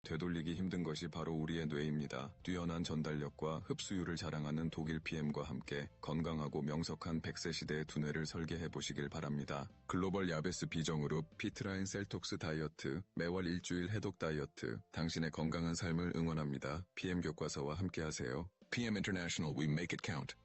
되돌리기 힘든 것이 바로 우리의 뇌입니다. 뛰어난 전달력과 흡수율을 자랑하는 독일 PM과 함께 건강하고 명석한 100세 시대의 두뇌를 설계해 보시길 바랍니다. 글로벌 야베스 비정그룹 피트라인 셀톡스 다이어트, 매월 일주일 해독 다이어트, 당신의 건강한 삶을 응원합니다. PM 교과서와 함께하세요. PM International, we make it count.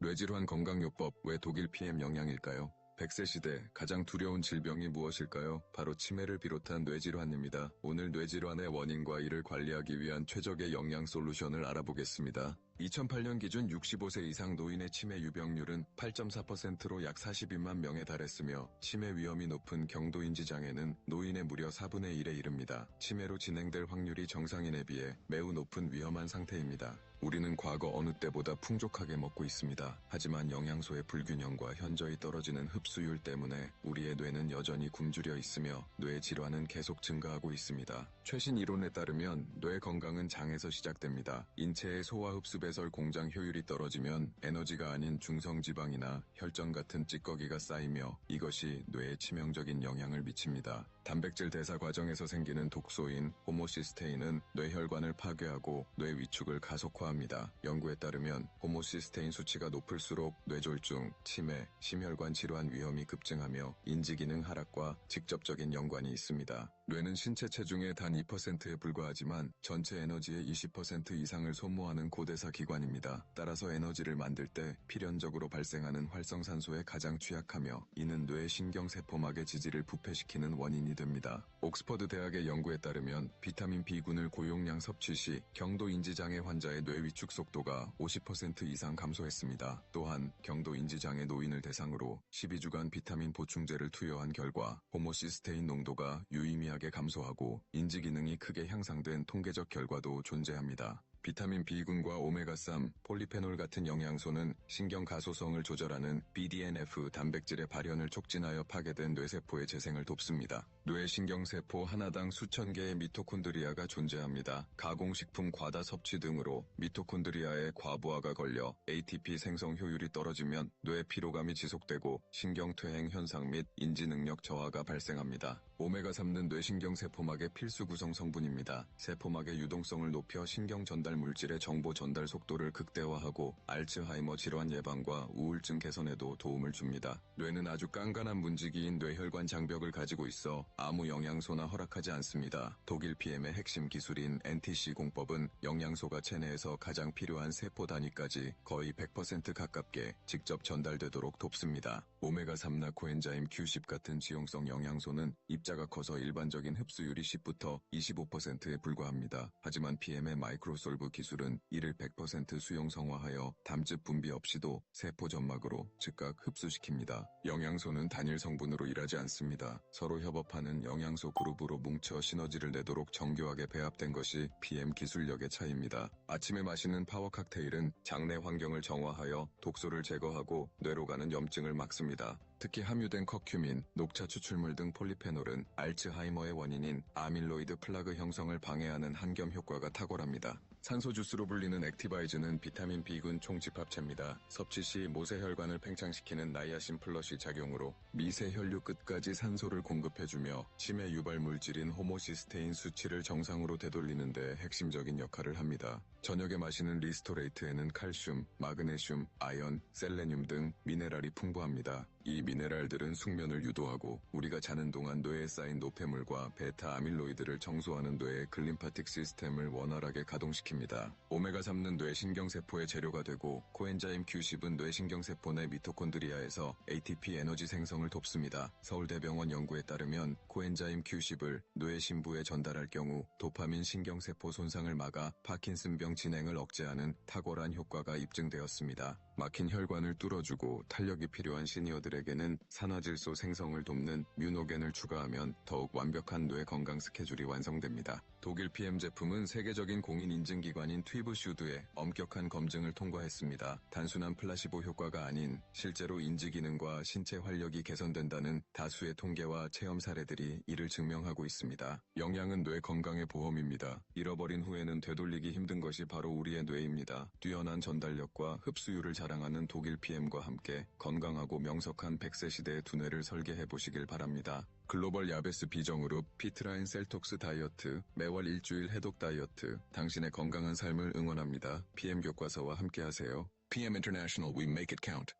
뇌질환 건강요법, 왜 독일 PM 영양일까요? 100세 시대 가장 두려운 질병이 무엇일까요? 바로 치매를 비롯한 뇌질환입니다. 오늘 뇌질환의 원인과 이를 관리하기 위한 최적의 영양 솔루션을 알아보겠습니다. 2008년 기준 65세 이상 노인의 치매 유병률은 8.4%로 약 42만 명에 달했으며 치매 위험이 높은 경도인지 장애는 노인의 무려 4분의 1에 이릅니다. 치매로 진행될 확률이 정상인에 비해 매우 높은 위험한 상태입니다. 우리는 과거 어느 때보다 풍족하게 먹고 있습니다. 하지만 영양소의 불균형과 현저히 떨어지는 흡수율 때문에 우리의 뇌는 여전히 굶주려 있으며 뇌 질환은 계속 증가하고 있습니다. 최신 이론에 따르면 뇌 건강은 장에서 시작됩니다. 인체의 소화 흡수 배설 공장 효율이 떨어지면 에너지가 아닌 중성지방이나 혈전 같은 찌꺼기가 쌓이며 이것이 뇌에 치명적인 영향을 미칩니다. 단백질 대사 과정에서 생기는 독소인 호모시스테인은 뇌혈관을 파괴하고 뇌 위축을 가속화합니다. 연구에 따르면 호모시스테인 수치가 높을수록 뇌졸중, 치매, 심혈관 질환 위험이 급증하며 인지기능 하락과 직접적인 연관이 있습니다. 뇌는 신체 체중의 단 2%에 불과하지만 전체 에너지의 20% 이상을 소모하는 고대사 기관입니다. 따라서 에너지를 만들 때 필연적으로 발생하는 활성산소에 가장 취약하며 이는 뇌 신경세포막의 지지를 부패시키는 원인이 됩니다. 옥스퍼드 대학의 연구에 따르면 비타민 B군을 고용량 섭취 시 경도인지장애 환자의 뇌 위축 속도가 50% 이상 감소했습니다. 또한 경도인지장애 노인을 대상으로 12주간 비타민 보충제를 투여한 결과 호모시스테인 농도가 유의미하게 감소하고 인지 기능이 크게 향상된 통계적 결과도 존재합니다. 비타민 B군과 오메가3, 폴리페놀 같은 영양소는 신경 가소성을 조절하는 BDNF 단백질의 발현을 촉진하여 파괴된 뇌세포의 재생을 돕습니다. 뇌 신경세포 하나당 수천 개의 미토콘드리아가 존재합니다. 가공식품 과다 섭취 등으로 미토콘드리아의 과부하가 걸려 ATP 생성 효율이 떨어지면 뇌 피로감이 지속되고 신경퇴행 현상 및 인지능력 저하가 발생합니다. 오메가3는 뇌신경세포막의 필수 구성 성분입니다. 세포막의 유동성을 높여 신경 전달 물질의 정보 전달 속도를 극대화하고 알츠하이머 질환 예방과 우울증 개선에도 도움을 줍니다. 뇌는 아주 깐깐한 문지기인 뇌혈관 장벽을 가지고 있어 아무 영양소나 허락하지 않습니다. 독일 PM의 핵심 기술인 NTC 공법은 영양소가 체내에서 가장 필요한 세포 단위까지 거의 100% 가깝게 직접 전달되도록 돕습니다. 오메가3나 코엔자임 Q10 같은 지용성 영양소는 입자가 커서 일반적인 흡수율이 10부터 25%에 불과합니다. 하지만 PM의 마이크로솔브 기술은 이를 100% 수용성화하여 담즙 분비 없이도 세포 점막으로 즉각 흡수시킵니다. 영양소는 단일 성분으로 일하지 않습니다. 서로 협업하는 영양소 그룹으로 뭉쳐 시너지를 내도록 정교하게 배합된 것이 PM 기술력의 차이입니다. 아침에 마시는 파워 칵테일은 장내 환경을 정화하여 독소를 제거하고 뇌로 가는 염증을 막습니다. 특히 함유된 커큐민, 녹차 추출물 등 폴리페놀은 알츠하이머의 원인인 아밀로이드 플라그 형성을 방해하는 한겸 효과가 탁월합니다. 산소 주스로 불리는 액티바이즈는 비타민 B군 총집합체입니다. 섭취 시 모세혈관을 팽창시키는 나이아신 플러시 작용으로 미세 혈류 끝까지 산소를 공급해주며 치매 유발 물질인 호모시스테인 수치를 정상으로 되돌리는 데 핵심적인 역할을 합니다. 저녁에 마시는 리스토레이트에는 칼슘, 마그네슘, 아연, 셀레늄 등 미네랄이 풍부합니다. 이 미네랄들은 숙면을 유도하고 우리가 자는 동안 뇌에 쌓인 노폐물과 베타 아밀로이드를 청소하는 뇌의 글림파틱 시스템을 원활하게 가동시킵니다. 오메가3는 뇌신경세포의 재료가 되고 코엔자임 Q10은 뇌신경세포 내 미토콘드리아에서 ATP 에너지 생성을 돕습니다. 서울대병원 연구에 따르면 코엔자임 Q10을 뇌 심부에 전달할 경우 도파민 신경세포 손상을 막아 파킨슨병 진행을 억제하는 탁월한 효과가 입증되었습니다. 막힌 혈관을 뚫어주고 탄력이 필요한 시니어들에게는 산화질소 생성을 돕는 뮤노겐을 추가하면 더욱 완벽한 뇌 건강 스케줄이 완성됩니다. 독일 PM 제품은 세계적인 공인 인증기관인 튜브슈드의 엄격한 검증을 통과했습니다. 단순한 플라시보 효과가 아닌 실제로 인지 기능과 신체 활력이 개선된다는 다수의 통계와 체험 사례들이 이를 증명하고 있습니다. 영양은 뇌 건강의 보험입니다. 잃어버린 후에는 되돌리기 힘든 것이 바로 우리의 뇌입니다. 뛰어난 전달력과 흡수율을 자랑하는 독일 PM과 함께 건강하고 명석한 100세 시대의 두뇌를 설계해 보시길 바랍니다. 글로벌 야베스 비정그룹 피트라인 셀톡스 다이어트, 매월 일주일 해독 다이어트, 당신의 건강한 삶을 응원합니다. PM 교과서와 함께하세요. PM International, we make it count.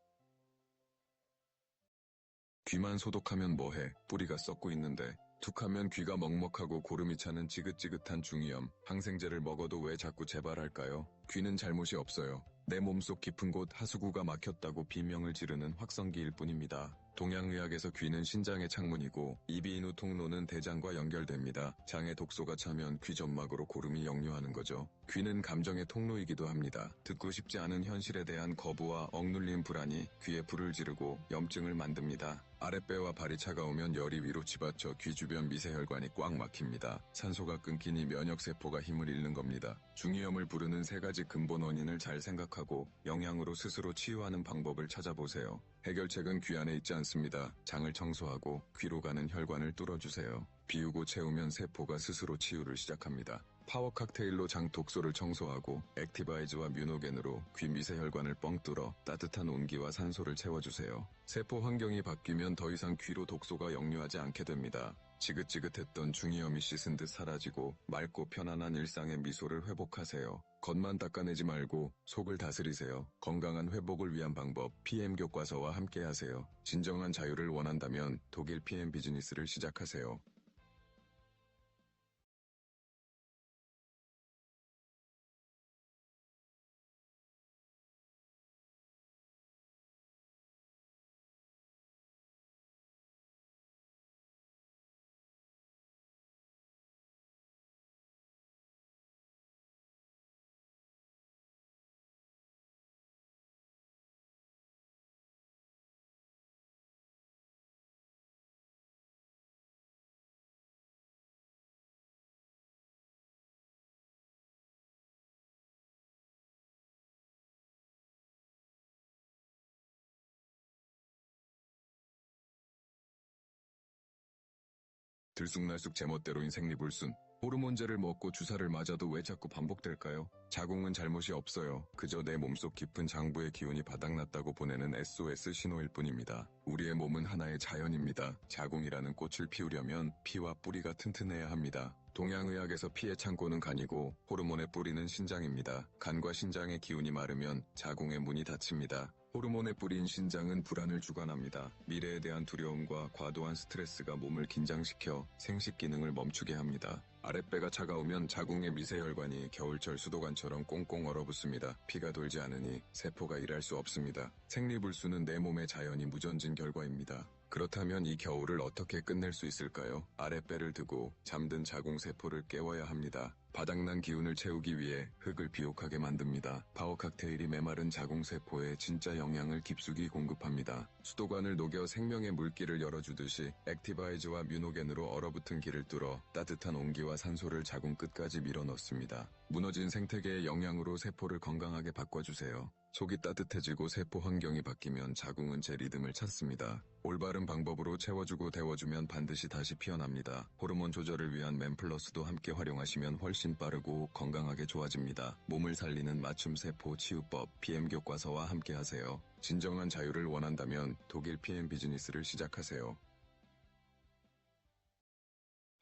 귀만 소독하면 뭐해? 뿌리가 썩고 있는데. 툭하면 귀가 먹먹하고 고름이 차는 지긋지긋한 중이염. 항생제를 먹어도 왜 자꾸 재발할까요? 귀는 잘못이 없어요. 내 몸속 깊은 곳 하수구가 막혔다고 비명을 지르는 확성기일 뿐입니다. 동양의학에서 귀는 신장의 창문이고 입이 인 후 통로는 대장과 연결됩니다. 장에 독소가 차면 귀 점막으로 고름이 역류하는 거죠. 귀는 감정의 통로이기도 합니다. 듣고 싶지 않은 현실에 대한 거부와 억눌린 불안이 귀에 불을 지르고 염증을 만듭니다. 아랫배와 발이 차가우면 열이 위로 치받쳐 귀 주변 미세혈관이 꽉 막힙니다. 산소가 끊기니 면역세포가 힘을 잃는 겁니다. 중이염을 부르는 세 가지 근본 원인을 잘 생각하고 영양으로 스스로 치유하는 방법을 찾아보세요. 해결책은 귀 안에 있지 않습니다. 장을 청소하고 귀로 가는 혈관을 뚫어주세요. 비우고 채우면 세포가 스스로 치유를 시작합니다. 파워 칵테일로 장 독소를 청소하고 액티바이즈와 뮤노겐으로 귀 미세혈관을 뻥 뚫어 따뜻한 온기와 산소를 채워주세요. 세포 환경이 바뀌면 더 이상 귀로 독소가 역류하지 않게 됩니다. 지긋지긋했던 중이염이 씻은 듯 사라지고 맑고 편안한 일상의 미소를 회복하세요. 겉만 닦아내지 말고 속을 다스리세요. 건강한 회복을 위한 방법 PM 교과서와 함께하세요. 진정한 자유를 원한다면 독일 PM 비즈니스를 시작하세요. 들쑥날쑥 제멋대로인 생리불순. 호르몬제를 먹고 주사를 맞아도 왜 자꾸 반복될까요? 자궁은 잘못이 없어요. 그저 내 몸속 깊은 장부의 기운이 바닥났다고 보내는 SOS 신호일 뿐입니다. 우리의 몸은 하나의 자연입니다. 자궁이라는 꽃을 피우려면 피와 뿌리가 튼튼해야 합니다. 동양의학에서 피의 창고는 간이고 호르몬의 뿌리는 신장입니다. 간과 신장의 기운이 마르면 자궁의 문이 닫힙니다. 호르몬의 뿌리인 신장은 불안을 주관합니다. 미래에 대한 두려움과 과도한 스트레스가 몸을 긴장시켜 생식 기능을 멈추게 합니다. 아랫배가 차가우면 자궁의 미세혈관이 겨울철 수도관처럼 꽁꽁 얼어붙습니다. 피가 돌지 않으니 세포가 일할 수 없습니다. 생리불순은 내 몸의 자연이 무전진 결과입니다. 그렇다면 이 겨울을 어떻게 끝낼 수 있을까요? 아랫배를 드고 잠든 자궁 세포를 깨워야 합니다. 바닥난 기운을 채우기 위해 흙을 비옥하게 만듭니다. 파워 칵테일이 메마른 자궁 세포에 진짜 영양을 깊숙이 공급합니다. 수도관을 녹여 생명의 물길을 열어주듯이 액티바이즈와 뮤노겐으로 얼어붙은 길을 뚫어 따뜻한 온기와 산소를 자궁 끝까지 밀어넣습니다. 무너진 생태계의 영양으로 세포를 건강하게 바꿔주세요. 속이 따뜻해지고 세포 환경이 바뀌면 자궁은 제 리듬을 찾습니다. 올바른 방법으로 채워주고 데워주면 반드시 다시 피어납니다. 호르몬 조절을 위한 맨플러스도 함께 활용하시면 훨씬 빠르고 건강하게 좋아집니다. 몸을 살리는 맞춤 세포 치유법 PM 교과서와 함께하세요. 진정한 자유를 원한다면 독일 PM 비즈니스를 시작하세요.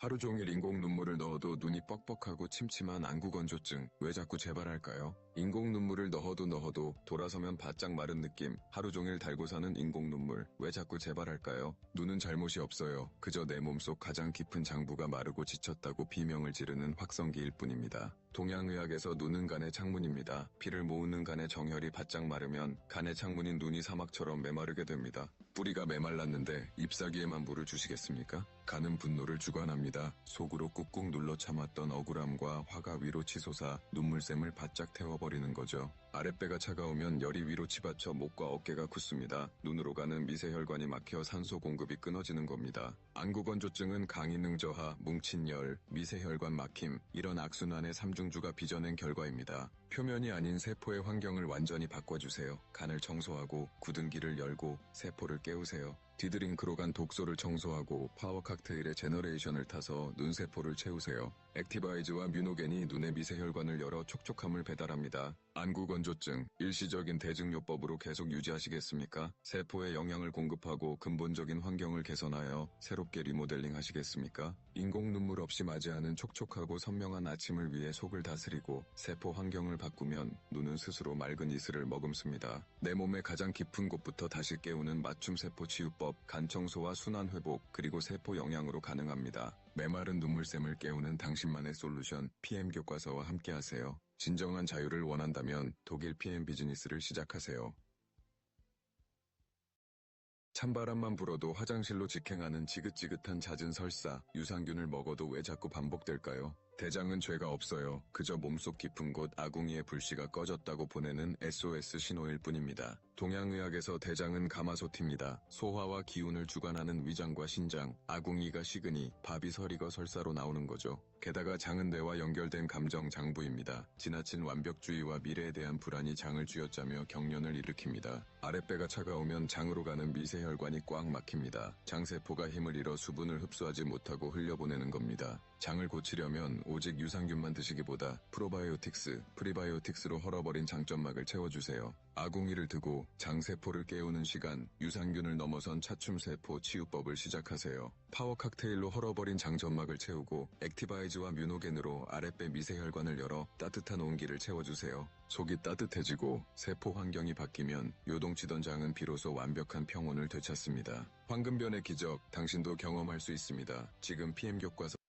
하루 종일 인공 눈물을 넣어도 눈이 뻑뻑하고 침침한 안구건조증, 왜 자꾸 재발할까요? 인공 눈물을 넣어도 돌아서면 바짝 마른 느낌, 하루 종일 달고 사는 인공 눈물, 왜 자꾸 재발할까요? 눈은 잘못이 없어요. 그저 내 몸속 가장 깊은 장부가 마르고 지쳤다고 비명을 지르는 확성기일 뿐입니다. 동양의학에서 눈은 간의 창문입니다. 피를 모으는 간의 정혈이 바짝 마르면 간의 창문인 눈이 사막처럼 메마르게 됩니다. 뿌리가 메말랐는데 잎사귀에만 물을 주시겠습니까? 간은 분노를 주관합니다. 속으로 꾹꾹 눌러 참았던 억울함과 화가 위로 치솟아 눈물샘을 바짝 태워버리는 거죠. 아랫배가 차가우면 열이 위로 치받쳐 목과 어깨가 굳습니다. 눈으로 가는 미세혈관이 막혀 산소 공급이 끊어지는 겁니다. 안구건조증은 강인능 저하, 뭉친 열, 미세혈관 막힘, 이런 악순환의 삼중주가 빚어낸 결과입니다. 표면이 아닌 세포의 환경을 완전히 바꿔주세요. 간을 청소하고 굳은 길을 열고 세포를 깨우세요. 디드링크로 간 독소를 청소하고 파워 칵테일의 제너레이션을 타서 눈세포를 채우세요. 액티바이즈와 뮤노겐이 눈의 미세혈관을 열어 촉촉함을 배달합니다. 안구건조증, 일시적인 대증요법으로 계속 유지하시겠습니까? 세포에 영양을 공급하고 근본적인 환경을 개선하여 새롭게 리모델링 하시겠습니까? 인공 눈물 없이 맞이하는 촉촉하고 선명한 아침을 위해 속을 다스리고 세포 환경을 바꾸면 눈은 스스로 맑은 이슬을 머금습니다. 내 몸의 가장 깊은 곳부터 다시 깨우는 맞춤 세포 치유법, 간 청소와 순환 회복, 그리고 세포 영양으로 가능합니다. 메마른 눈물샘을 깨우는 당신만의 솔루션, PM 교과서와 함께하세요. 진정한 자유를 원한다면 독일 PM 비즈니스를 시작하세요. 찬바람만 불어도 화장실로 직행하는 지긋지긋한 잦은 설사, 유산균을 먹어도 왜 자꾸 반복될까요? 대장은 죄가 없어요. 그저 몸속 깊은 곳 아궁이의 불씨가 꺼졌다고 보내는 SOS 신호일 뿐입니다. 동양의학에서 대장은 가마솥입니다. 소화와 기운을 주관하는 위장과 신장, 아궁이가 식으니 밥이 서리거 설사로 나오는 거죠. 게다가 장은 뇌와 연결된 감정 장부입니다. 지나친 완벽주의와 미래에 대한 불안이 장을 쥐어짜며 경련을 일으킵니다. 아랫배가 차가우면 장으로 가는 미세혈관이 꽉 막힙니다. 장세포가 힘을 잃어 수분을 흡수하지 못하고 흘려보내는 겁니다. 장을 고치려면 오직 유산균만 드시기보다 프로바이오틱스, 프리바이오틱스로 헐어버린 장점막을 채워주세요. 아궁이를 두고 장세포를 깨우는 시간, 유산균을 넘어선 차춤세포 치유법을 시작하세요. 파워 칵테일로 헐어버린 장점막을 채우고 액티바이즈와 뮤노겐으로 아랫배 미세혈관을 열어 따뜻한 온기를 채워주세요. 속이 따뜻해지고 세포 환경이 바뀌면 요동치던 장은 비로소 완벽한 평온을 되찾습니다. 황금변의 기적, 당신도 경험할 수 있습니다. 지금 PM 교과서